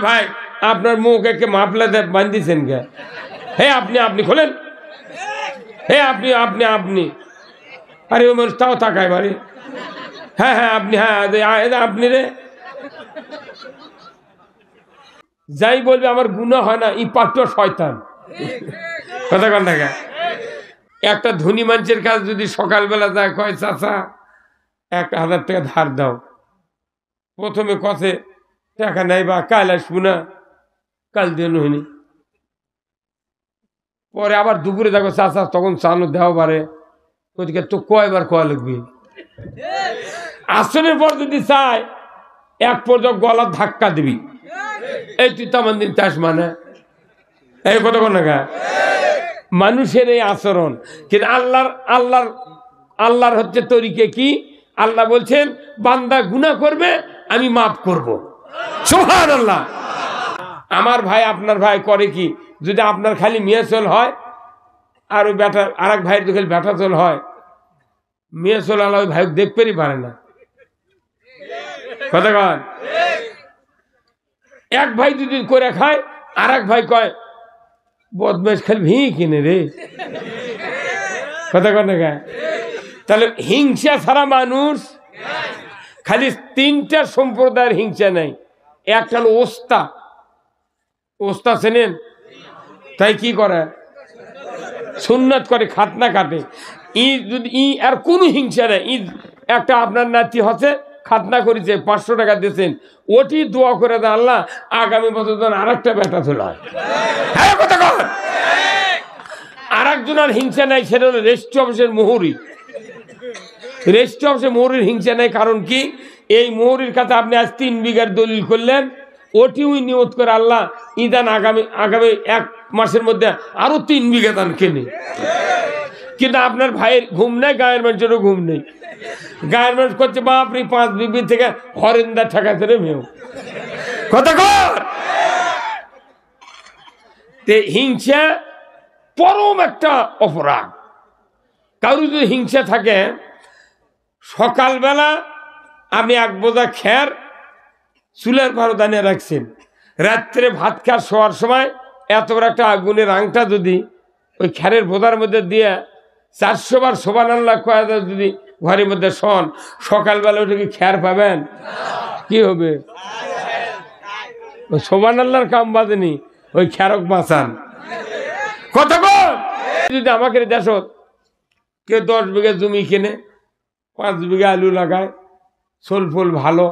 ভাই আপনার মুখ একে মাফলাতে বাঁধিয়েছেন কে? হে আপনি খোলেন, হে আপনি আরে ও মানুষ তাও তাকায় বাড়ি। হ্যাঁ আপনি, আপনি রে যাই বলবে আমার গুনাহ হয় না, ই পাট্টো শয়তান। কথা কন টাকা। একটা ধনী মানুষের কাছে যদি সকালবেলা যায় কয় চাচা 1000 টাকা ধার দাও, প্রথমে কছে টাকা নাই বা কাল আসবো না, কাল দিয়ে হয়নি। পরে আবার দুপুরে দেখো চাচা তখন চানো দেওয়া পারে, ওদিকে তো কয়বার কয়া লাগবে। আসনের পর যদি চায় এক পর্যন্ত গলা ধাক্কা দিবি, এই তুই তেমন দিন চাস মানে এই কথা কোন না। মানুষের এই আচরণ কিন্তু আল্লাহর হচ্ছে তরিকে কি? আল্লাহ বলছেন বান্দা গুনাহ করবে আমি মাফ করব। সুবহানাল্লাহ। আমার ভাই আপনার ভাই করে কি? যদি আপনার খালি মেয়ে চল হয় আর ওই বেটা আর এক ভাইয়ের খালি বেটা চল হয়, মেয়ে চল আল্লাহ ওই ভাই দেখতেই পারে না। কথা কন। এক ভাই দুদিন করে খায়, আর এক ভাই কয় বদমাইশ খালি ভি কিনে রে। কথা কন না। তাহলে হিংসা ছাড়া মানুষ খালি 3টা সম্প্রদায়ের হিংসা নাই। একটা হলো ওস্তা চেনেন? তাই কি করে? সুন্নাত করে, খাতনা কাটে। আর কোনো হিংসা নেই। একটা আপনার নাতি হচ্ছে খাতনা করেছে, 500 টাকা দিয়েছেন, ওটি দোয়া করে দেন আল্লাহ আগামী বছর যেন আরেকটা বেটা চলে হয়। হ্যাঁ কথা কন। আর একজনের হিংসা নাই, সেটা হলো রেজিস্ট্রি অফিসের মোহরি। রেজিস্ট্রি অফিসের মোহরির হিংসা নাই। কারণ কি? এই মোহরির কাছে আপনি আজ 3 বিঘার দলিল করলেন, ওটি ওই নিয়ত করে আল্লাহ ইদান আগামী 1 মাসের মধ্যে আরো 3 বিঘা দান কেনে। কিন্তু আপনার ভাইয়ের ঘুম নেই, গায়ের মানুষেরও ঘুম নেই। গায়ের মানুষ করছে বাপরে 5 বিঘি থেকে হরেন্দা ঠেকাতে রে মেয়েও। কথা কর। হিংসা পরম একটা অপরাধ। কারো যদি হিংসা থাকে, সকালবেলা আপনি 1 বোঝা খের চুলের ভারদানে রাখছেন, রাত্রে ভাত খাওয়ার শোয়ার সময় এত বড় একটা আগুনের আংটা যদি ওই খেরের বোঝার মধ্যে দিয়ে 400 বার সুবহানাল্লাহ কয়া যদি ঘরের মধ্যে শোন, সকালবেলা ওটা কি খের পাবেন? কি হবে? ওই সুবহানাল্লাহর কাম বাজেনি, ওই খেরক বাঁচান। কত যদি আমাকে দেশ কেউ 10 বিঘা জমি কিনে 5 বিঘা আলু লাগায়, সোল ফুল ভালো,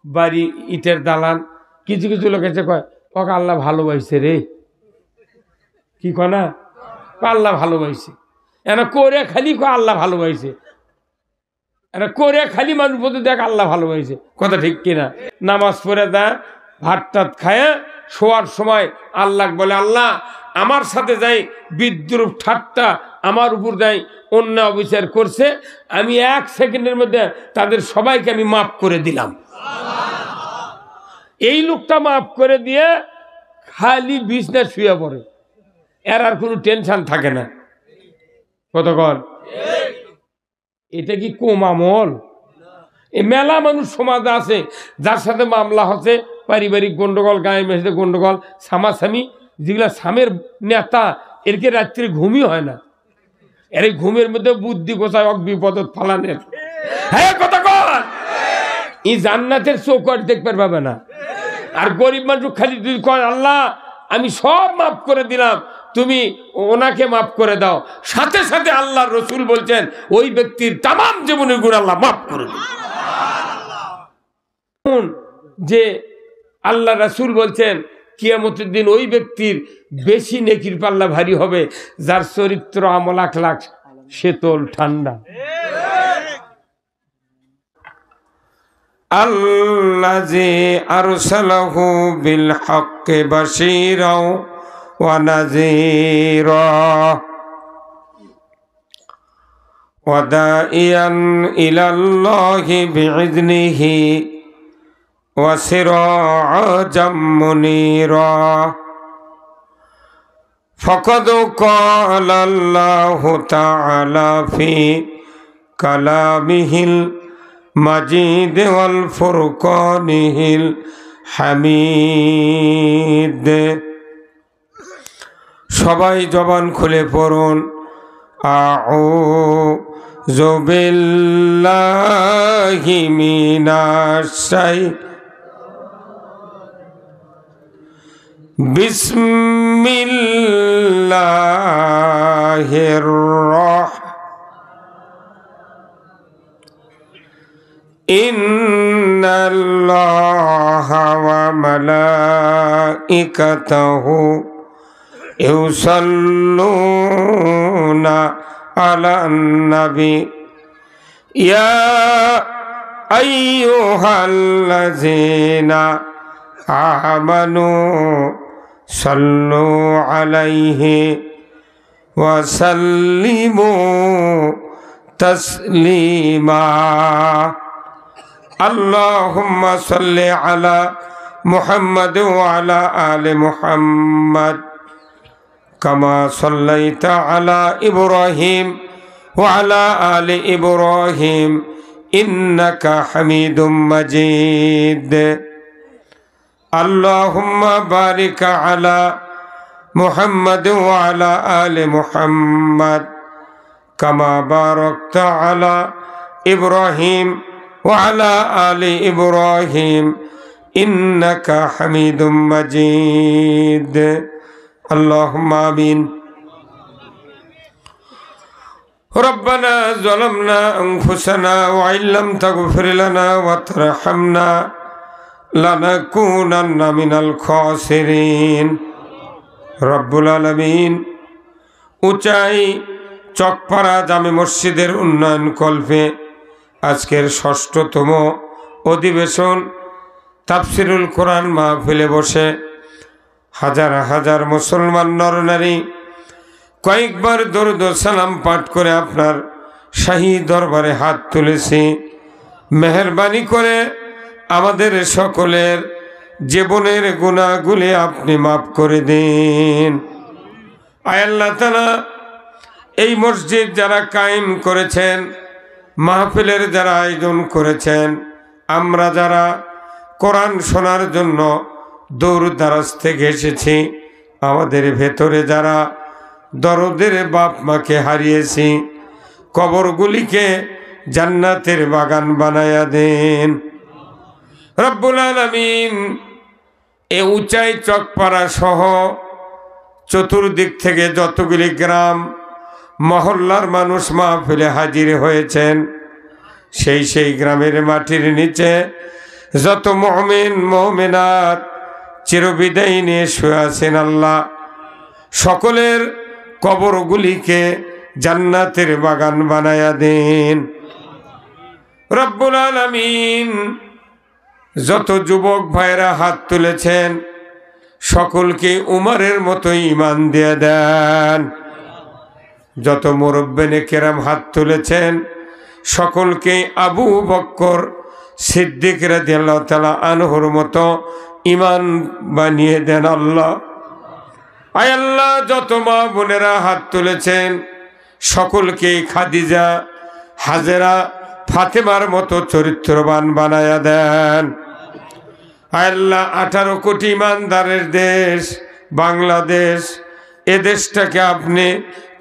বাড়ি ইটের দালান, কিছু কিছু লোক এসে কয় ওকে আল্লাহ ভালোবাসছে রে। কি কয় না? আল্লাহ ভালোবাসছে। এরা করে খালি কয় আল্লাহ ভালোবাসছে, এরা করে খালি মানুষ বলতে দেখ আল্লাহ ভালোবাসছে। কথা ঠিক কিনা? নামাজ পড়ে দেয়, ভাত টাত খায়, শোয়ার সময় আল্লাহ বলে আল্লাহ আমার সাথে যাই বিদ্রুপ ঠাট্টা আমার উপর যাই অন্য অবিচার করছে, আমি 1 সেকেন্ডের মধ্যে তাদের সবাইকে আমি মাফ করে দিলাম। এই লোকটা মাফ করে দিয়ে খালি বিছনায় শুয়ে পড়ে, এর আর কোনো টেনশন থাকে না। কতক্ষণ? এটা কি কম আমল? এই মেলা মানুষ সমাজে আছে যার সাথে মামলা হচ্ছে, পারিবারিক গন্ডগোল, গায়ের মেয়েদের গন্ডগোল, সামাসামি, যেগুলা সামের নেতা, এরকে রাত্রে ঘুমই হয় না। এর ঘুমের মধ্যে বুদ্ধি গোছায় বিপদত ফালানের। হ্যাঁ কথা কর। এই জান্নাতের চৌকাঠ দেখতে পাবে না। আর গরিব মানুষ খালি তুই কয় আল্লাহ আমি সব মাফ করে দিলাম, তুমি ওনাকে মাফ করে দাও, সাথে সাথে আল্লাহ রসুল বলছেন ওই ব্যক্তির তামাম জীবনের গুণ আল্লাহ মাফ করে দেন। যে আল্লাহ রসুল বলছেন কিয়ামতের দিন ওই ব্যক্তির বেশি নেকির পাল্লা ভারী হবে যার চরিত্র আমল আখলাক শীতল ঠান্ডা। আল্লাযী আরসালাহু বিল হাক্কি বাশীরা ওয়া নাযীরা ওয়া দাঈয়ান ইলাল্লাহি বিইذনিহি ওয়া সিরাজাম মুনীরা ফাকাদ ক্বালা আল্লাহু তাআলা ফি কালামিহিল মাজিদ ওয়াল ফুরকানিহিল হামিদ। সবাই জবান খুলে পড়ুন আউযু বিল্লাহি মিনাশ শাইতানির বিসমিল্লাহির ইন্নাল্লাহা ওয়া মালাইকাতাহু ইউসাল্লুনা আলান নবী ইয়া আইয়ুহাল্লাযীনা আমানু সাল্লু আলাইহি ওয়া সাল্লিমু তাসলিমা। আল্লাহুম্মা সাল্লি আলা মুহাম্মাদ ওয়া আলা আলি মুহাম্মাদ কামা সাল্লাইতা আলা ইব্রাহিম ওয়া আলা আলি ইব্রাহিম ইন্নাকা হামিদুম মাজিদ। আল্লাহুম্মা বারিক আলা মুহাম্মাদ ওয়া আলা আলি মুহাম্মাদ কামা বারাকতা আলা ইব্রাহিম ওয়া আলা আলি ইব্রাহিম ইন্নাকা হামিদুম মাজিদ। আল্লাহুম্মা আমিন। রব্বানা যালামনা আনফুসানা ওয়া ইল্লাম তাগফির লানা ওয়া তারহামনা লানাকুনান্না মিনাল খাসিরিন। রব্বুল আলামিন উচাই চকপাড়া জামে মসজিদের উন্নয়ন কল্পে আজকের ৬ষ্ঠতম অধিবেশন তাফসিরুল কোরআন মাহফিলে বসে হাজার হাজার মুসলমান নরনারী কয়েকবার দরুদ ও সালাম পাঠ করে আপনার শাহী দরবারে হাত তুলেছি। মেহেরবানি করে আমাদের সকলের জীবনের গুনাহগুলি আপনি মাফ করে দিন। আয় আল্লাহ তাআলা, এই মসজিদ যারা কায়েম করেছেন, মাহফিলের যারা আয়োজন করেছেন, আমরা যারা কোরআন শোনার জন্য দূর দারাজ থেকে এসেছি, আমাদের ভেতরে যারা দরদের বাপ মাকে হারিয়েছি, কবরগুলিকে জান্নাতের বাগান বানায়া দেন রব্বুল আলামিন। এ উঁচাই চকপাড়া সহ চতুর্দিক থেকে যতগুলি গ্রাম মহল্লার মানুষ মাহফিলে হাজির হয়েছেন, সেই গ্রামের মাটির নিচে যত মুমিন মুমিনাত চিরবিদায় নিয়ে শুয়ে আছেন, আল্লাহ সকলের কবরগুলিকে জান্নাতের বাগান বানায়া দেন রব্বুল আলামিন। যত যুবক ভাইরা হাত তুলেছেন সকলকে উমরের মতো ঈমান দিয়ে দেন। যত মুরব্বিনে কেরাম হাত তুলেছেন সকলকে আবু বকর সিদ্দিক রাদিয়াল্লাহু তাআলা আনহুর মতো ঈমান বানিয়ে দেন আল্লাহ। আয় আল্লাহ, যত মা বোনেরা হাত তুলেছেন সকলকে খাদিজা, হাজেরা, ফাতেমার মতো চরিত্রবান বানায়া দেন। আয় আল্লাহ, 18 কোটি ইমানদারের দেশ বাংলাদেশ, এ দেশটাকে আপনি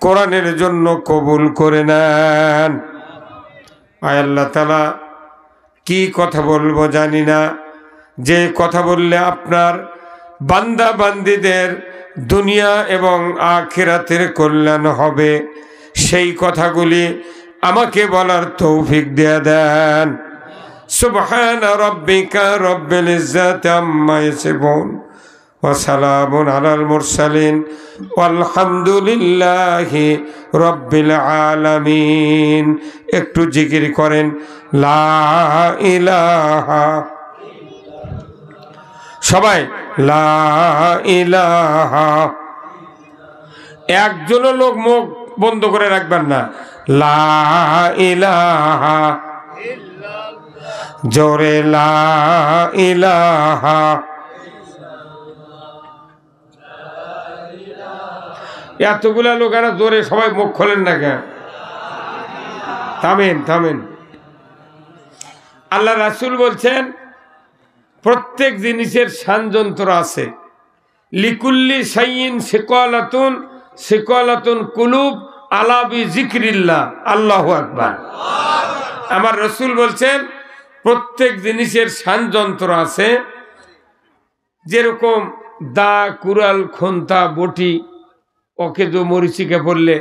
কোরআনের জন্য কবুল করে নেন। আয় আল্লাহ তাআলা, কি কথা বলবো জানি না, যে কথা বললে আপনার বান্দা বান্দীদের দুনিয়া এবং আখিরাতের কল্যাণ হবে, সেই কথাগুলি আমাকে বলার তৌফিক দিয়ে দেন। সুবহান রাব্বিকা রব্বিল ইজ্জাতি আম্মা ইয়াসিফুন ওয়া সালামুন আলাল মুরসালিন ওয়ালহামদুলিল্লাহি রব্বিল আলামিন। একটু জিকির করেন লা ইলাহা, সবাই লা ইলাহা। একজনও লোক মুখ বন্ধ করে রাখবেন না। লা ইলাহা, জোরে লা ইলাহা। এতগুলা লোকেরা জোরে সবাই মুখ খোলেন না কেন? থামেন থামেন। আল্লাহ রাসূল বলছেন প্রত্যেক জিনিসের শানযন্ত্র আছে। লিকুল্লি শাইইন সিকালাতুন সিকালাতুন কুলুব আলা বিযিকরিল্লাহ। আল্লাহু আকবার। আমার রাসূল বলছেন প্রত্যেক জিনিসের শানযন্ত্র আছে। যেরকম দা, কুড়াল, খন্তা, বটি, ওকে যে মরিচিকা পড়লে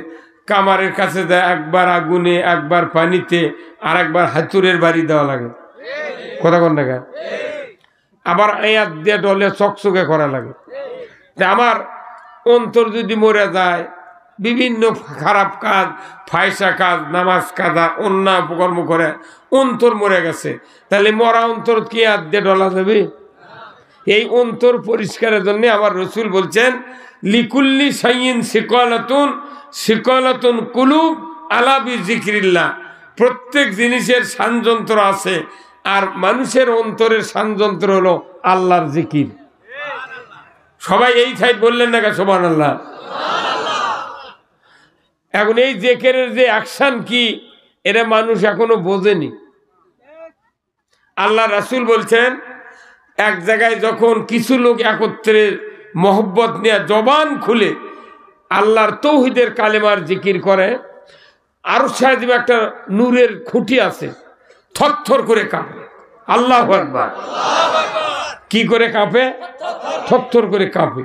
কামারের কাছে দেয়, একবার আগুনে, একবার পানিতে, আর একবার হাতুড়ের বাড়ি দেওয়া লাগে। কথা কোন টাকা? আবার আয়াত দিয়ে ডলে চকচকে করা লাগে। আমার অন্তর যদি মরে যায়, বিভিন্ন খারাপ কাজ, ফায়সা কাজ, নামাজ কাজা, অন্যায় কর্ম করে অন্তর মরে গেছে, তাহলে মরা অন্তর কি আয়াত দিয়ে ডলা যাবে? এই অন্তর পরিষ্কারের জন্য আমার রাসূল বলছেন লিকুল্লি শাইইন সিকালাতুন সিকালাতুন কুলুব আলা বিযিকরিল্লাহ। প্রত্যেক জিনিসের শানযন্ত্র আছে, আর মানুষের অন্তরের শানযন্ত্র হলো আল্লাহর জিকির। সবাই এই সাইড বললেন না কে সুবহানাল্লাহ? এখন এই জিকিরের যে অ্যাকশন কি, এরা মানুষ এখনো বোঝেনি। আল্লাহ রাসূল বলছেন এক জায়গায় যখন কিছু লোক একত্রে মহব্বত নিয়ে জবান খুলে আল্লাহর তৌহিদের কালেমার জিকির করে, আরশ আজিমে একটা নূরের খুঁটি আছে, থরথর করে কাঁপে। আল্লাহু আকবার। কি করে কাঁপে? থরথর করে কাঁপে।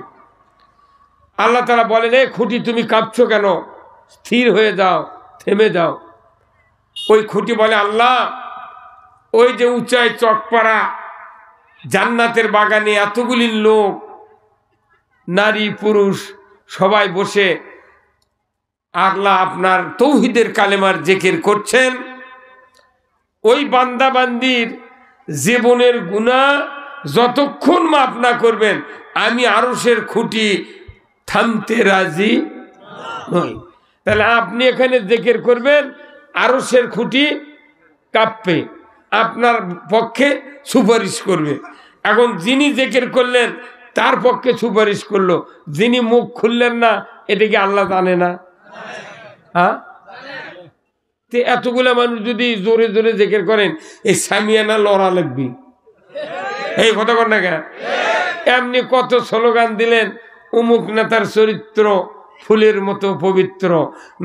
আল্লাহ তাআলা বলেন, এই খুঁটি তুমি কাঁপছো কেন? স্থির হয়ে যাও, থেমে যাও। ওই খুঁটি বলে, আল্লাহ, ওই যে উঁচাই চকপাড়া জান্নাতের বাগানে এতগুলি লোক, নারী পুরুষ সবাই বসে আল্লাহ আপনার তৌহিদের কালেমার জিকির করছেন, ওই বান্দা বান্দির জীবনের গুনাহ যতক্ষণ মাফ না করবেন আমি আরশের খুঁটি থামতে রাজি নই। তাহলে আপনি এখানে জিকির করবেন, আরশের খুঁটি কাঁপবে, আপনার পক্ষে সুপারিশ করবে। এখন যিনি জিকির করলেন তার পক্ষে সুপারিশ করলো, যিনি মুখ খুললেন না, এটা কি আল্লাহ জানে না? হ্যাঁ, এতগুলা মানুষ যদি জোরে জোরে জিকির করেন, এই সামিয়ানা লড়া লাগবে। এই কথা কর না কেন? এমনি কত স্লোগান দিলেন, অমুক নেতার চরিত্র ফুলের মতো পবিত্র,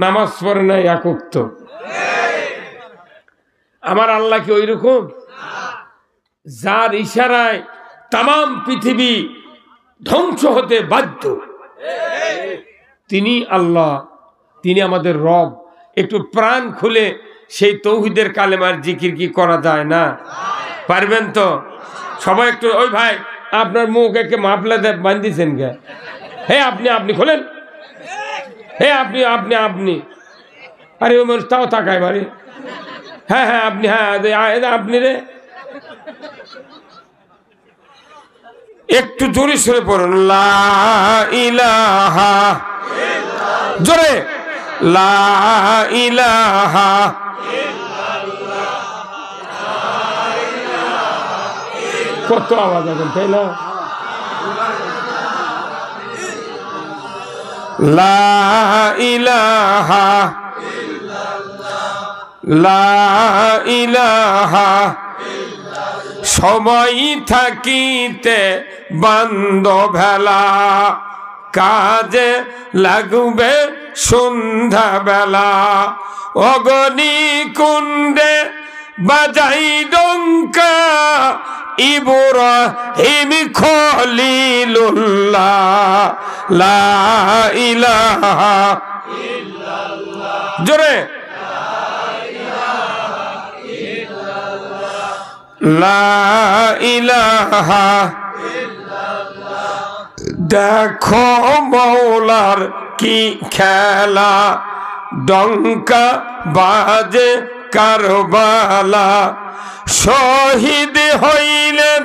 নামাজ পড়ে নাই একক। আমার আল্লাহ কি ওই রকম? যার ইশারায় তাম পৃথিবী ধ্বংস হতে বাধ্য, তিনি আল্লাহ, তিনি আমাদের রব। একটু প্রাণ খুলে সেই তৌহিদের কালেমার জিকির কি করা যায় না? পারবেন তো সবাই? একটু ওই ভাই, আপনার মুখ একে মাফলা বান্ধিছেন কে? হে আপনি, আপনি খোলেন। হে আপনি, আপনি, আপনি, আরে ও মানুষ তাও তাকায় বাড়ি। হ্যাঁ হ্যাঁ আপনি, হ্যাঁ আপনি রে, একটু জোরে সরে পড়ুন। লা ইলাহা, জোরে, লা ইলাহা কত আওয়াজ এখন, তাই না? লা ইলাহা, লা ইলাহা, সময় থাকিতে বান্দ ভেলা, কাজে লাগবে সন্ধ্যা বেলা, অগনি কুণ্ডে বাজাই ডঙ্কা, ইব্রাহিম খলিলুল্লাহ, লা ইলাহা ইল্লাল্লাহ, জোরে, লা ইলাহা ইল্লাল্লাহ। দেখো মৌলার কি খেলা, ডঙ্কা বাজে কারবালা, শহীদ হইলেন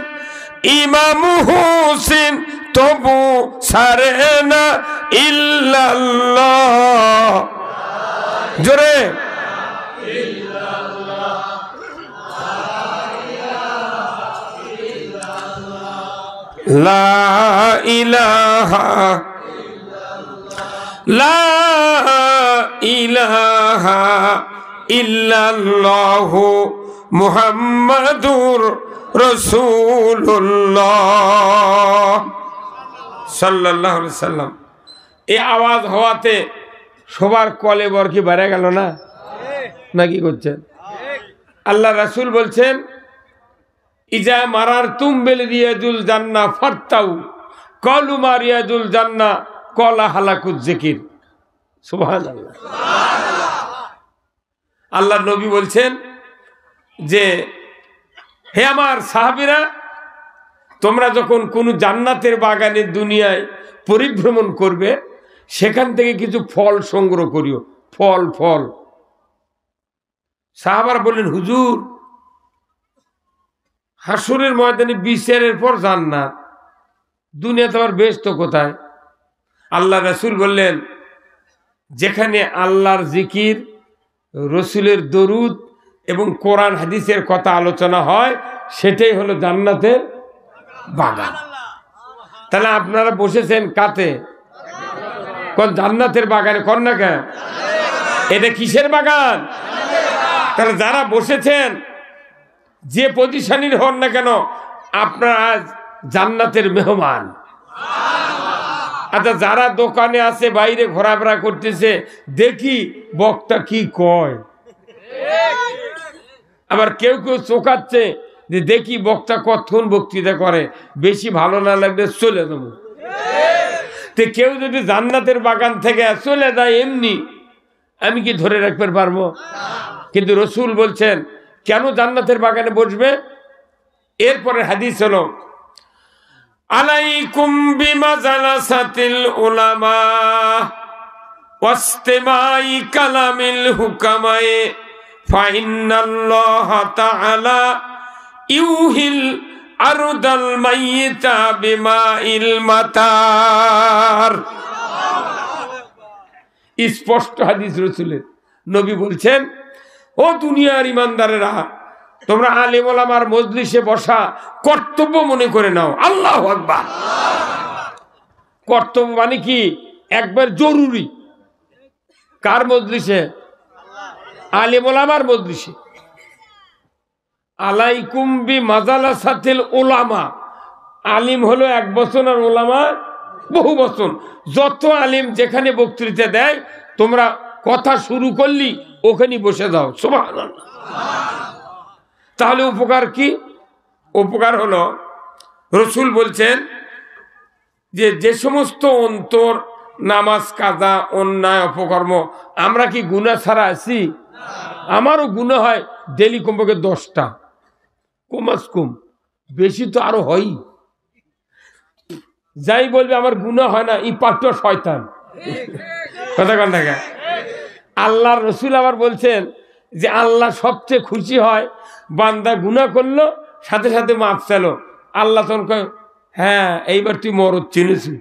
ইমাম হুসেন, তবু ছাড়ে না ইল্লাল্লাহ, জোরে, লা ইলাহা, লা ইলাহা ইল্লাল্লাহু মুহাম্মাদুর রাসূলুল্লাহ সাল্লাল্লাহু আলাইহি সাল্লাম। এই আওয়াজ হওয়াতে সবার কলে বর কি বেড়ে গেল না? নাকি করছেন? আল্লাহ রাসূল বলছেন, ইজা মারার তুমবেল রিয়াজুল জান্নাহ ফারতাউ কলু মা রিয়াজুল জান্নাহ কলা হালাকুজ জিকির। সুবহানাল্লাহ। আল্লাহ নবী বলছেন যে, হে আমার সাহাবীরা, তোমরা যখন কোন জান্নাতের বাগানে দুনিয়ায় পরিভ্রমণ করবে, সেখান থেকে কিছু ফল সংগ্রহ করিও। ফল ফল। সাহাবারা বললেন, হুজুর, হাসরের ময়দানে বিচারের পর জান্নাত, দুনিয়াতে আবার বেহেশত কোথায়? আল্লাহ রাসূল বললেন, যেখানে আল্লাহর জিকির, রসুলের দরুদ এবং কোরআন হাদিসের কথা আলোচনা হয়, সেটাই হলো জান্নাতের বাগান। তাহলে আপনারা বসেছেন কাতে? কোন জান্নাতের বাগানে? কোন না কেন? এটা কিসের বাগান? তাহলে যারা বসেছেন, যে পজিশনের হন না কেন, আপনারা আজ জান্নাতের মেহমান। আচ্ছা, যারা দোকানে আছে, বাইরে ঘোরাফেরা করতেছে, দেখি বক্তা কি কয়। আবার কেউ কেউ চোখাচ্ছে যে দেখি বক্তা কতক্ষণ বক্তৃতা করে, বেশি ভালো না লাগলে চলে যাবো। তো কেউ যদি জান্নাতের বাগান থেকে চলে যায় এমনি, আমি কি ধরে রাখতে পারবো? কিন্তু রসুল বলছেন কেন জান্নাতের বাগানে বসবে। এরপরে হাদিস হলো, আলাইকুম বিমাজালাসাতিল উলামা ওয়াসতিমাই কালামিল হুকামায়ে ফাইন্নাল্লাহা তাআলা ইউহিল আরদাল মাইয়িতা বিমাইল মাতার। স্পষ্ট হাদিস রসুলের। নবী বলছেন, ও দুনিয়ার ইমানদারেরা, তোমরা আলেম ওলামার মজলিসে বসা কর্তব্য মনে করে নাও। আল্লাহু আকবার। কর্তব্য মানে কি? একবার জরুরি। কার মজলিসে? আলেম ওলামার মজলিসে। আলাইকুম বিমাজালাসাতিল উলামা। আলিম হলো এক বচন আর ওলামা বহু বচন। যত আলিম যেখানে বক্তৃতা দেয়, তোমরা কথা শুরু করলি ওখানে বসে যাও। সুবহানাল্লাহ। তাহলে উপকার কি? উপকার হলো, রসুল বলছেন যে যে সমস্ত অন্তর, নামাজ, কাজা, অন্যায়, অপকর্ম, আমরা কি গুনাহ ছাড়া আছি? আমারও গুনাহ হয় ডেলি কমপক্ষে 10টা, কমাস কম, বেশি তো আরো হয়। যাই বলবে আমার গুনাহ হয় না, ই পাট্টো শয়তান। কথা কন না? আল্লাহর রসুল আবার বলছেন যে আল্লাহ সবচেয়ে খুশি হয় বান্দা গুনাহ করলো, সাথে সাথে মাপ চালো। আল্লাহ তখন কয়, হ্যাঁ এইবার তুই মরদ চিনেছি।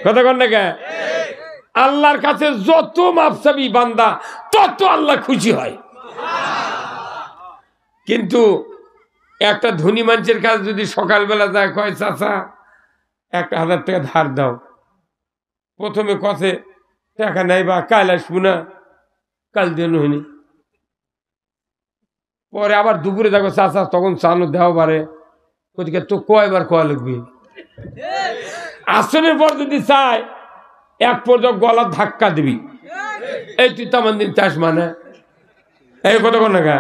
কথা কন না? আল্লাহর কাছে যত মাপ চাবি বান্দা, তত আল্লাহ খুশি হয়। কিন্তু একটা ধনী মানুষের কাছে যদি সকালবেলা যায়, কয় চাচা 1000 টাকা ধার দাও, প্রথমে কথে টাকা নাই বা কাল আসবো না, কাল দিন হয়নি। পরে আবার দুপুরে দেখো চাচা তখন চালু দেওয়া পারে, ওদিকে তো কয়বার কয়া লাগবে। আসনের পর যদি চায়, এক পর্যন্ত গলা ধাক্কা দিবি, এই তুই তেমন দিন চাস মানে, এই কথা কোন না?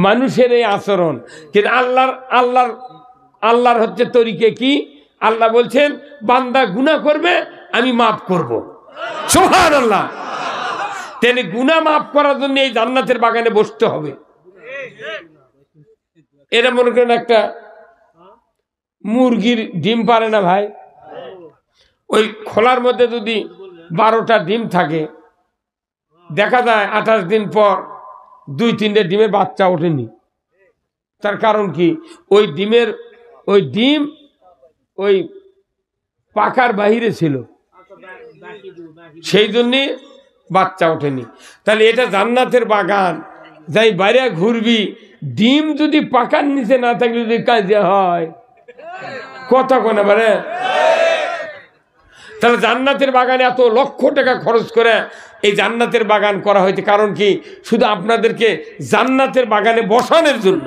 মানুষের এই আচরণ। কিন্তু আল্লাহর হচ্ছে তরিকে কি? আল্লাহ বলছেন বান্দা গুনাহ করবে, আমি মাফ করব। সুবহানাল্লাহ। তেনে গুনাহ মাফ করার জন্য এই জান্নাতের বাগানে বসতে হবে। এরা মনে করেন একটা মুরগির ডিম পারে না ভাই, ওই খোলার মধ্যে যদি 12টা ডিম থাকে, দেখা যায় 28 দিন পর 2-3টে ডিমের বাচ্চা ওঠেনি। তার কারণ কি? ওই ডিম ওই পাকার বাহিরে ছিল, সেই জন্যে বাচ্চা ওঠেনি। তাহলে এটা জান্নাতের বাগান, যাই বাইরে ঘুরবি, ডিম যদি পাকার নিচে না থাকলে যদি কাজে হয়, কথা কোন বারে। তাহলে জান্নাতের বাগানে এত লক্ষ টাকা খরচ করে এই জান্নাতের বাগান করা হয়েছে, কারণ কি? শুধু আপনাদেরকে জান্নাতের বাগানে বসানোর জন্য।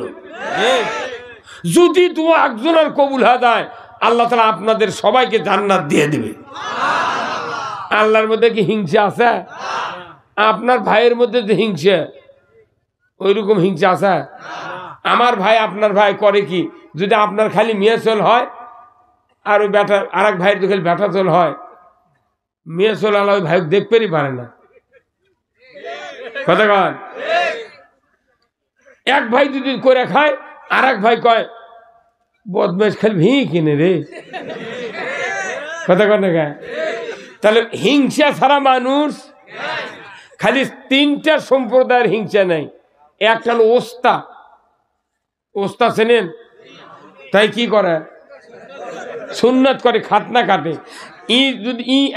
যদি দোয়া একজনের কবুল হয়ে যায় আল্লাহ তাআলা আপনাদের সবাইকে জান্নাত দিয়ে দিবে। আল্লাহর মধ্যে কি হিংসা আছে? আপনার ভাইয়ের মধ্যে যে হিংসা, ওইরকম হিংসা আছে? আমার ভাই আপনার ভাই করে কি, যদি আপনার খালি মেয়ে চল হয় আর ওই বেটা আর এক ভাইয়ের খালি বেটা চল হয়, মেয়ে চল আল্লাহ ওই ভাই দেখতেই পারে না। কথা কন, এক ভাই যদি করে খায় আর এক ভাই কয় বদমাশ খালি ভি কিনে রে। কথা কন না গায়ে? তাহলে হিংসা ছাড়া মানুষ, খালি তিনটা সম্প্রদায়ের হিংসা নেই। একটা হলো ওস্তা, ওস্তা চেনেন? তাই কি করে? সুন্নাত করে, খাতনা কাটে।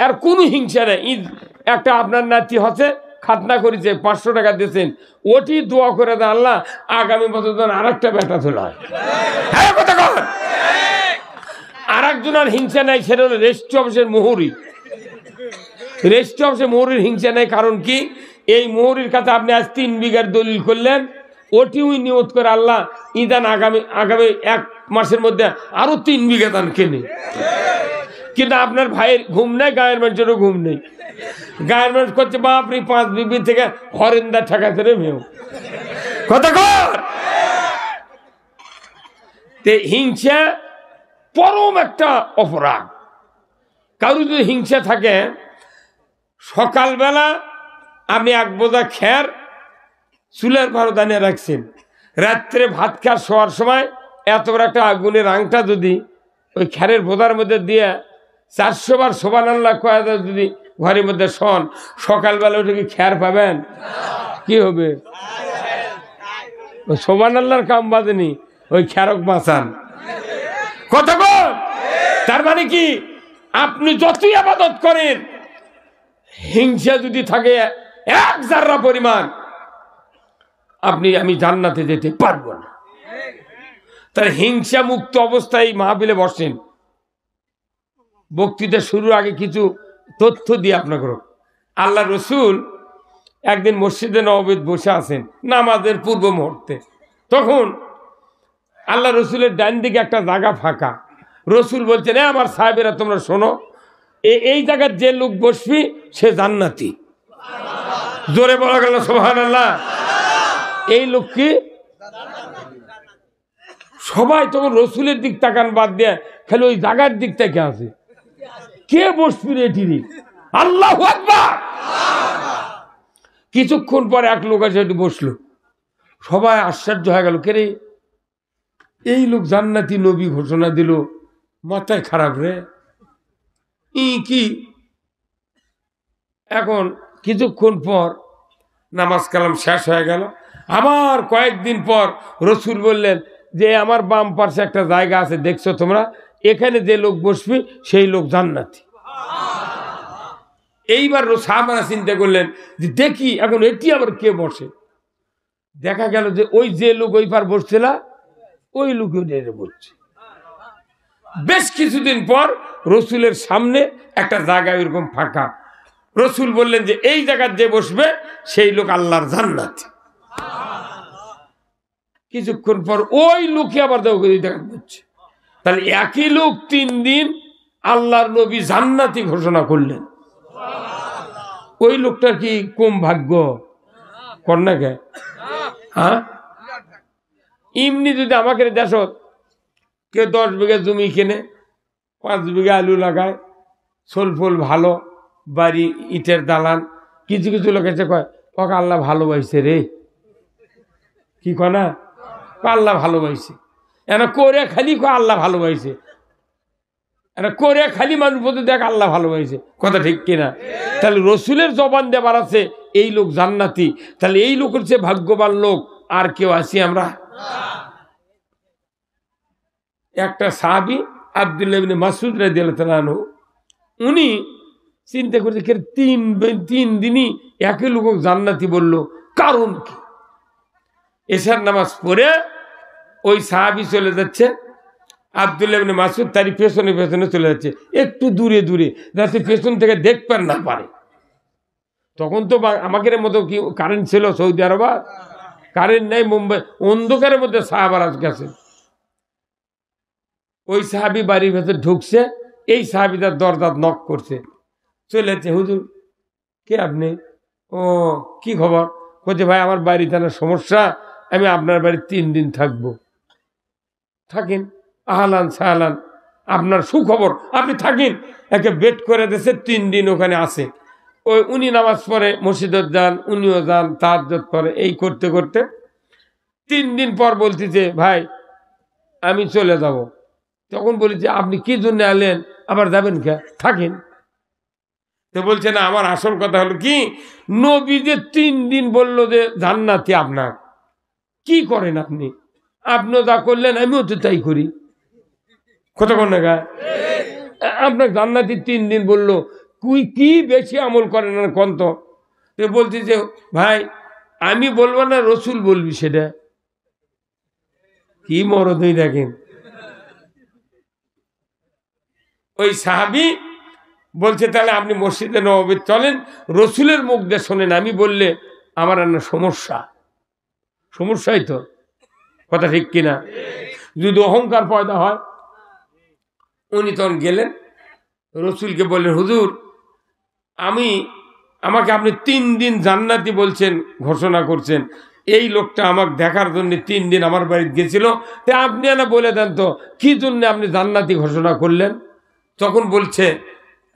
আর কোনো হিংসা নেই। একটা আপনার নাতি হচ্ছে, খাতনা করেছে, 500 টাকা দিয়েছেন, ওটি দোয়া করে দেন আল্লাহ আগামী বছর যেন আর একটা বেটা চলে হয়। হ্যাঁ কথা কর। আর একজনের হিংসা নাই, সেটা হলো রেজিস্ট্রি অফিসের মোহরি। রেজিস্ট্রি অফিসের মোহরির হিংসা নেই, কারণ কি এই মোহরির কাছে আপনি আজ 3 বিঘার দলিল করলেন, ওটি ওই নিয়ত করে আল্লাহ ইদান আগামী 1 মাসের মধ্যে আরো 3 বিঘা দান কেনে। কিন্তু আপনার ভাইয়ের ঘুম নেই, গায়ের মানুষেরও ঘুম নেই। গায়ের মানুষ করছে বাপরে 5 বিঘি থেকে হরেন্দা ঠেকাতে রে মেয়েও। কথা কর। হিংসা পরম একটা অপরাধ। কারো যদি হিংসা থাকে, সকালবেলা আপনি 1 বোঝা খের চুলের ভাড়া দানিয়ে রাখছেন, রাত্রে ভাত খাওয়ার শোয়ার সময় এত বড় একটা আগুনের আংটা যদি ওই খেরের বোঝার মধ্যে দিয়ে 400 বার সুবহানাল্লাহ কয়া যদি ঘরের মধ্যে শোন, সকালবেলা ওটা কি খের পাবেন? কি হবে? সুবহানাল্লাহর কাম বাজেনি, ওই খেরক বাঁচান। কথা বল। তার মানে কি, আপনি যতই ইবাদত করেন, হিংসা যদি থাকে 1 জাররা পরিমাণ, আমি জান্নাতে যেতে পারবো না। তার হিংসা মুক্ত অবস্থায় মাহফিলে বসেন। বক্তৃতা শুরুর আগে কিছু তথ্য দিয়ে আপনাকে। আল্লাহ রসুল একদিন মসজিদে নববীতে বসে আছেন নামাজের পূর্ব মুহূর্তে। তখন আল্লাহ রসুলের ডান দিকে একটা জায়গা ফাঁকা। রসুল বলছেন, আমার সাহেবেরা তোমরা শোনো, এই জায়গার যে লোক বসবি সে জান্নাতি। জোরে বলা গেল সুবহানাল্লাহ। এই লোক কি? সবাই তখন রসুলের দিক তাকান বাদ দিয়ে খালি ওই জায়গার দিক থেকে আছে। কে বসবি রে এটি? আল্লাহু আকবার। কিছুক্ষণ পর এক লোক এসে একটু বসলো। সবাই আশ্চর্য হয়ে গেল, কে রে? এই লোক জান্নাতি, নবী ঘোষণা দিল, মাথায় খারাপ রে কি? এখন কিছুক্ষণ পর নামাজ কালাম শেষ হয়ে গেল। আবার কয়েকদিন পর রসুল বললেন যে আমার বাম পাশে একটা জায়গা আছে, দেখছো তোমরা, এখানে যে লোক বসবে সেই লোক জান্নাতি। এইবার সাহাবারা চিন্তা করলেন যে দেখি এখন এটি আবার কে বসে। দেখা গেল যে ওই যে লোক ওই পার বসছিল, ওই লোক বসছে। বেশ কিছুদিন পর রসুলের সামনে একটা জায়গা এরকম ফাঁকা। রসুল বললেন যে এই জায়গার যে বসবে সেই লোক আল্লাহর জান্নাতি। কিছুক্ষণ পর ওই লোকে আবার দেখা করছে। তাহলে একই লোক 3 দিন আল্লাহর নবী জান্নাতি ঘোষণা করলেন। ওই লোকটার কি কম ভাগ্য কন্যা কে? হ্যাঁ, এমনি যদি আমাকে দেশ কেউ 10 বিঘা জমি কিনে 5 বিঘা আলু লাগায়, সোল ফোল ভালো, বাড়ি ইটের দালান, কিছু কিছু লোক এসে কয় ওকে আল্লাহ ভালোবাসছে রে। কি কয় না? আল্লাহ ভালোবাসছে। এরা করে খালি কয় আল্লাহ ভালোবাসছে, এরা করে খালি মানুষ বলতে দেখ আল্লাহ ভালোবাসছে। কথা ঠিক কিনা? তাহলে রসুলের জবান দেবার আছে এই লোক জান্নাতি। তাহলে এই লোকের চেয়ে ভাগ্যবান লোক আর কেউ আছি আমরা? একটা সাহাবী আব্দুল্লাহ ইবনে মাসউদ রাদিয়াল্লাহু আনহু, উনি চিন্তা করছে 3 দিনই একই লোক জান্নাতি বলল, কারণ কি? এশার নামাজ পড়ে ওই সাহাবী চলে যাচ্ছে, আব্দুল্লাহ ইবনে মাসউদ তারই পেছনে পেছনে চলে যাচ্ছে, একটু দূরে দূরে, যাতে পেছন থেকে দেখতে না পারে। তখন তো আমাদের মতো কি কারেন্ট ছিল সৌদি আরব? কারেন্ট নেই, মুম্বাই অন্ধকারের মধ্যে সাহাবারা গেছে। ওই সাহাবি বাড়ির ভেতর ঢুকছে, এই সাহাবিটার দরজাত নক করছে, চলেছে, হুজুর কে আপনি? ও কি খবর? বলছে ভাই আমার বাড়িতে না সমস্যা, আমি আপনার বাড়ি 3 দিন থাকবো। থাকেন, আহলান সাহলান, আপনার সুখবর, আপনি থাকেন। একে বেড করে দিয়েছে, 3 দিন ওখানে আসে। ওই উনি নামাজ পড়ে, মসজিদত যান, উনিও যান, তাহাজ্জুদ করে, এই করতে করতে 3 দিন পর বলতেছে ভাই আমি চলে যাব। তখন বলি যে আপনি কি জন্য এলেন, আবার যাবেন কে? থাকেন। তো বলছে না, আমার আসল কথা হলো কি, নবী যে 3 দিন বললো যে জান্নাতি আপনার, কি করেন আপনি? আপনিও যা করলেন আমিও তো তাই করি। কতক্ষণ না আপনার জান্নাতি 3 দিন বললো, কি বেশি আমল করেন না কন্ত? বলছি যে ভাই আমি বলবো না, রসুল বলবি, সেটা কি মরদই দেখেন। ওই সাহাবি বলছে তাহলে আপনি মসজিদে নববী চলেন, রসুলের মুখ দিয়ে শোনেন, আমি বললে আমার না সমস্যাই তো, কথা ঠিক কিনা? যদি অহংকার পয়দা হয়। উনি তখন গেলেন, রসুলকে বললেন হুজুর আমাকে আপনি 3 দিন জান্নাতি বলছেন, ঘোষণা করছেন, এই লোকটা আমাকে দেখার জন্য 3 দিন আমার বাড়িতে গেছিল, তা আপনি না বলে দেন তো কি জন্য আপনি জান্নাতি ঘোষণা করলেন? তখন বলছে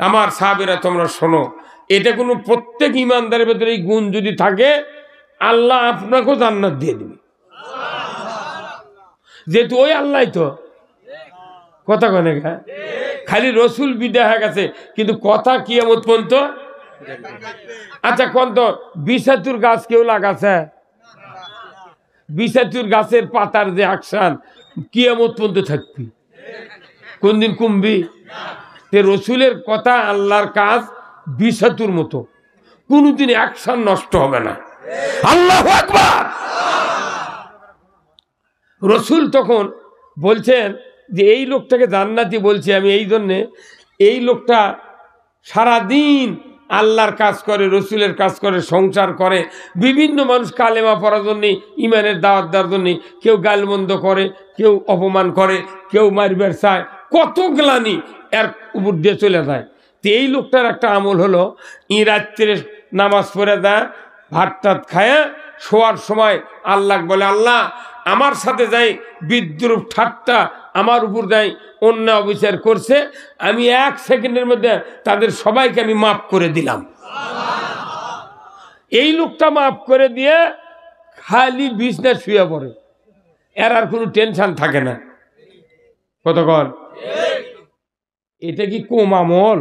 আমার সাহাবীরা তোমরা শোনো, এটা কোনো প্রত্যেক ইমানদারের ভেতরে এই গুণ যদি থাকে, আল্লাহ আপনাকেও জান্নাত দিয়ে দিবে, যেহেতু ওই আল্লাহ তো। কথা কনে খালি রসুল বিদায় হয়ে গেছে, কিন্তু কথা কিয়ামত পর্যন্ত। আচ্ছা কোন তো ২৭ গাছ কেউ লাগাছে? ২৭ গাছের পাতার যে আকশান কিয়ামত পর্যন্ত থাকবি, কোন দিন কমবি? রসুলের কথা, আল্লাহর কাজ ২৭ মতো, কোনদিন অ্যাকশন নষ্ট হবে না। আল্লাহু আকবার। রসুল তখন বলছেন যে এই লোকটাকে জান্নাতি বলছি আমি এই জন্যে, এই লোকটা সারাদিন আল্লাহর কাজ করে, রসুলের কাজ করে, সংসার করে, বিভিন্ন মানুষ কালেমা পড়ার জন্যে, ইমানের দাওয়াত দেওয়ার জন্যে, কেউ গালমন্দ করে, কেউ অপমান করে, কেউ মারবার চায়, কত গ্লানি এর উপর দিয়ে চলে যায়। তো এই লোকটার একটা আমল হলো, রাত্রে নামাজ পড়ে দেয়, ভাত টাত খায়, শোয়ার সময় আল্লাহ বলে আল্লাহ আমার সাথে যাই বিদ্রুপ ঠাট্টা আমার উপর দেয়, অন্য অবিচার করছে, আমি 1 সেকেন্ডের মধ্যে তাদের সবাইকে আমি মাফ করে দিলাম। এই লোকটা মাফ করে দিয়ে খালি বিছনায় শুয়ে পড়ে, এর আর কোনো টেনশন থাকে না। কতক্ষণ? এটা কি কম আমল?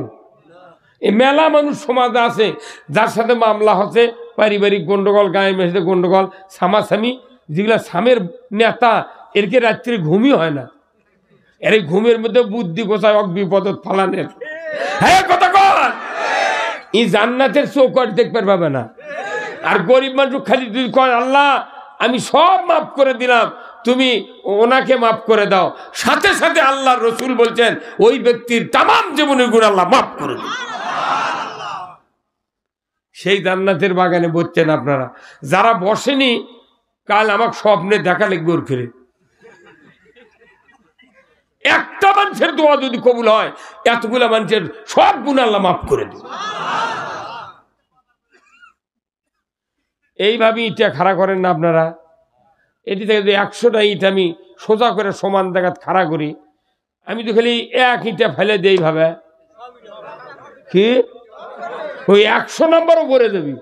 এই মেলা মানুষ সমাজে আছে যার সাথে মামলা হচ্ছে, পারিবারিক গন্ডগোল, গায়ের মেঝেতে গন্ডগোল, সামাসামি, যেগুলা সামের নেতা, এরকে রাত্রে ঘুমই হয় না, এর এই ঘুমের মধ্যে বুদ্ধি গোছায় বিপদ ফালানের। হ্যাঁ কতক্ষণ? এই জান্নাতের চৌকাঠ দেখতে পাবে না। আর গরিব মানুষ খালি যদি কয় আল্লাহ আমি সব মাফ করে দিলাম, তুমি ওনাকে মাফ করে দাও, সাথে সাথে আল্লাহর রসুল বলছেন ওই ব্যক্তির তামাম জীবনের গুণ আল্লাহ মাফ করে দিন। সেই জান্নাতের বাগানে বসছেন আপনারা, যারা বসেনি কাল আমাকে স্বপ্নে দেখা লিখবে ওর ফিরে। একটা মানুষের দোয়া যদি কবুল হয়, এতগুলা মানুষের সব গুণ আল্লাহ মাফ করে দিন। এইভাবে ইটা খাড়া করেন না আপনারা। এটি থেকে 100টা ইট আমি সোজা করে সমান জায়গায় খাড়া করি, আমি তো খালি 1 ইটা ফেলে দিই, ভাবে কি ওই 100 নম্বরও করে দেবি।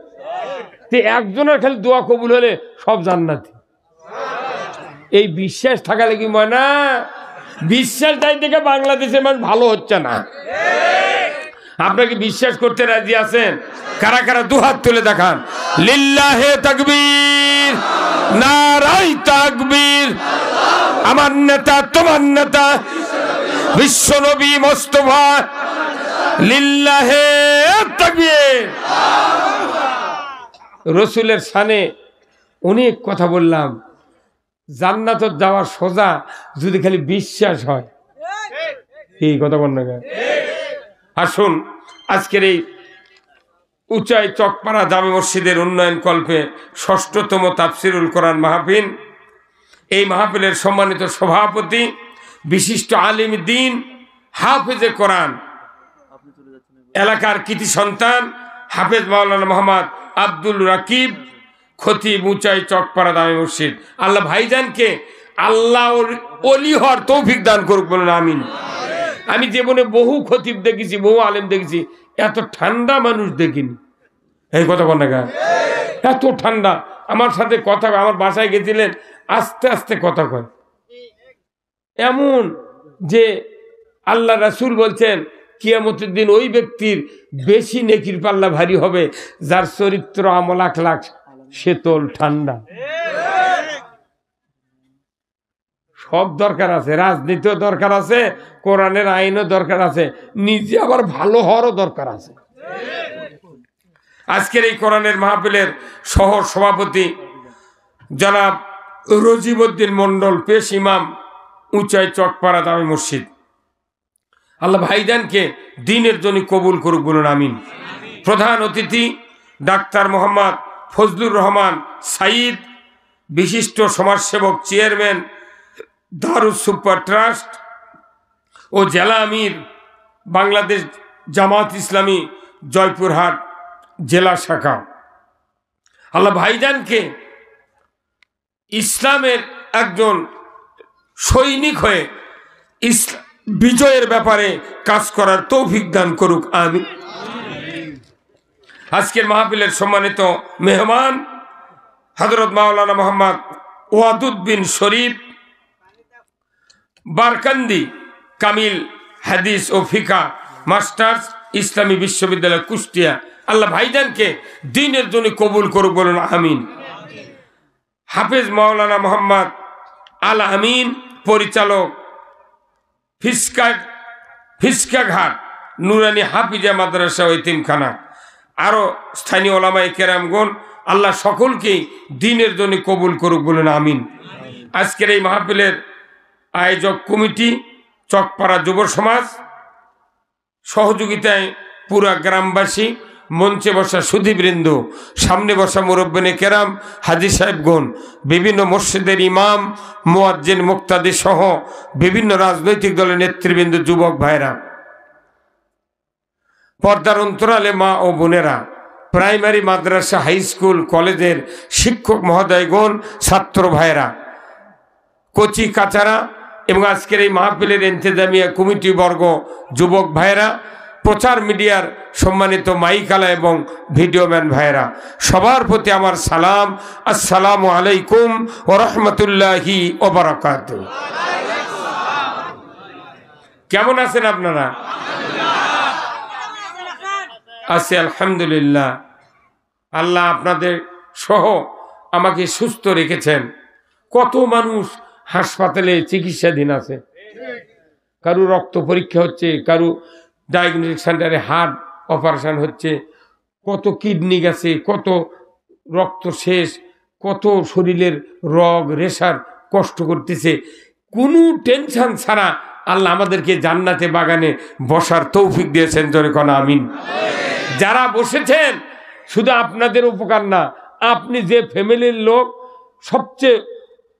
একজনের খালি দোয়া কবুল হলে সব জান্নাতি। এই বিশ্বাস থাকালে কি মনে, বিশ্বাস নাই থেকে বাংলাদেশের মানুষ ভালো হচ্ছে না। আপনাকে বিশ্বাস করতে রাজি আছেন? কারা কারা দুহাত তুলে দেখান। লিল্লাহে তাকবীর, নারাই তাকবীর। আমার নেতা তোমার নেতা বিশ্বনবী মোস্তফা, লিল্লাহে তাকবীর। রসুলের শানে অনেক কথা বললাম, জান্নাতে যাওয়ার সোজা যদি খালি বিশ্বাস হয়। এই কথা বল না। আসুন আজকের এই উচাই চকপাড়া জামে মসজিদের উন্নয়ন কল্পে ৬ষ্ঠতম তাফসিরুল কোরআন মাহফিল, এই মাহফিলের সম্মানিত সভাপতি বিশিষ্ট আলিম দিন, হাফেজে কোরআন, এলাকার কৃতি সন্তান হাফেজ মাওলানা মোহাম্মদ আব্দুল রাকিব, খতিব উঁচাই চকপাড়া দামি মসজিদ। আল্লাহ ভাইজানকে আল্লাহ ওলি হওয়ার তৌফিক দান করুক, বলুন আমিন। আমি জীবনে বহু খতিব দেখেছি, বহু আলেম দেখেছি, এত ঠান্ডা মানুষ দেখিনি। এই কথা বল না, এত ঠান্ডা। আমার সাথে কথা, আমার বাসায় গেছিলেন, আস্তে আস্তে কথা কয়, এমন যে আল্লাহ রাসূল বলছেন কিয়ামতের দিন ওই ব্যক্তির বেশি নেকির পাল্লা ভারী হবে যার চরিত্র আমল আখলাক শীতল ঠান্ডা। সব দরকার আছে, রাজনীতিও দরকার আছে, কোরআনের আইনও দরকার আছে, নিজে আবার ভালো হওয়ারও দরকার আছে। আজকের এই কোরআনের মাহফিলের সহ সভাপতি জনাব রজিবউদ্দিন মন্ডল, পেশ ইমাম, উঁচাই চকপাড়া দামি মসজিদ। আল্লাহ ভাইজানকে দ্বীনের জন্য কবুল করুক, বলুন আমিন। প্রধান অতিথি ডাক্তার মোহাম্মদ ফজলুর রহমান সাইদ, বিশিষ্ট সমাজসেবক, চেয়ারম্যান দারুস সুপার ট্রাস্ট ও জেলা আমির, বাংলাদেশ জামাত ইসলামী জয়পুরহাট জেলা শাখা। আল্লাহ ভাইজানকে ইসলামের একজন সৈনিক হয়ে বিজয়ের ব্যাপারে কাজ করার তৌফিক দান করুক, আমিন। আজকের মাহফিলের সম্মানিত মেহমান হযরত মাওলানা মোহাম্মদ ওয়াদুদ বিন শরীফ বারকান্দি, কামিল হাদিস ও ফিকা মাস্টার্স, ইসলামী বিশ্ববিদ্যালয় কুষ্টিয়া। আল্লাহ ভাইজানকে দ্বীনের জন্য কবুল করুক, বলুন আমিন। হাফেজ মাওলানা মোহাম্মদ আল আমিন, পরিচালক ফিসকাঘাট নুরানি হাফিজা মাদ্রাসা ও এতিমখানা। আরো স্থানীয় ওলামায়ে কেরামগণ, আল্লাহ সকলকেই দ্বীনের জন্য কবুল করুক, বলুন আমিন। আজকের এই মাহফিলের আয়োজক কমিটি চকপাড়া যুব সমাজ, সহযোগিতায় পুরা গ্রামবাসী, মঞ্চে বসা সুধীবৃন্দ, সামনে বসা মুরব্বিনে কেরাম, হাজী সাহেবগণ, বিভিন্ন মসজিদের ইমাম, মুয়াজ্জিন, মুক্তাদি সহ বিভিন্ন রাজনৈতিক দলের নেতৃবৃন্দ, যুবক ভাইরা, পর্দার অন্তরালে মা ও বোনেরা, প্রাইমারি, মাদ্রাসা, হাই স্কুল, কলেজের শিক্ষক মহোদয়গণ, ছাত্র ভাইরা, কচি কাচারা এবং আজকের এই মাহফিলের ইন্তেজামিয়া কমিটি বর্গ, যুবক ভাইরা, প্রচার মিডিয়ার সম্মানিত মাইকালা এবং ভিডিওম্যান ভাইরা, সবার প্রতি আমার সালাম। আসসালামু আলাইকুম ওয়া রাহমাতুল্লাহি ওয়া বারাকাতুহু। কেমন আছেন আপনারা? আছি আলহামদুলিল্লাহ। আল্লাহ আপনাদের সহ আমাকে সুস্থ রেখেছেন। কত মানুষ হাসপাতালে চিকিৎসাধীন আছে, কারো রক্ত পরীক্ষা হচ্ছে, কারো ডায়াগনস্টিক সেন্টারে হার্ট অপারেশন হচ্ছে, কত কিডনি গেছে, কত রক্ত শেষ, কত শরীরের রগ রেশার কষ্ট করতেছে। কোনো টেনশন ছাড়া আল্লাহ আমাদেরকে জান্নাতে বাগানে বসার তৌফিক দিয়েছেন, জোরে কোন আমিন। যারা বসেছেন শুধু আপনাদের উপকার না, আপনি যে ফ্যামিলির লোক সবচেয়ে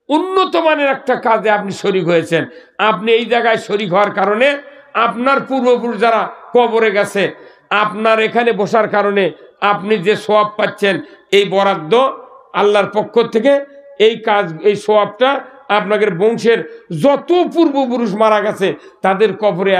উন্নত মানের একটা কাজে আপনি শরীক হয়েছেন। আপনি এই জায়গায় শরীক হওয়ার কারণে আপনার পূর্বপুরুষ যারা কবরে গেছে, আপনার এখানে বসার কারণে আপনি যে সওয়াব পাচ্ছেন, এই বরাদ্দ আল্লাহর পক্ষ থেকে, এই কাজ, এই সওয়াবটা আপনাদের বংশের যত পূর্বপুরুষ মারা গেছে তাদের কবরে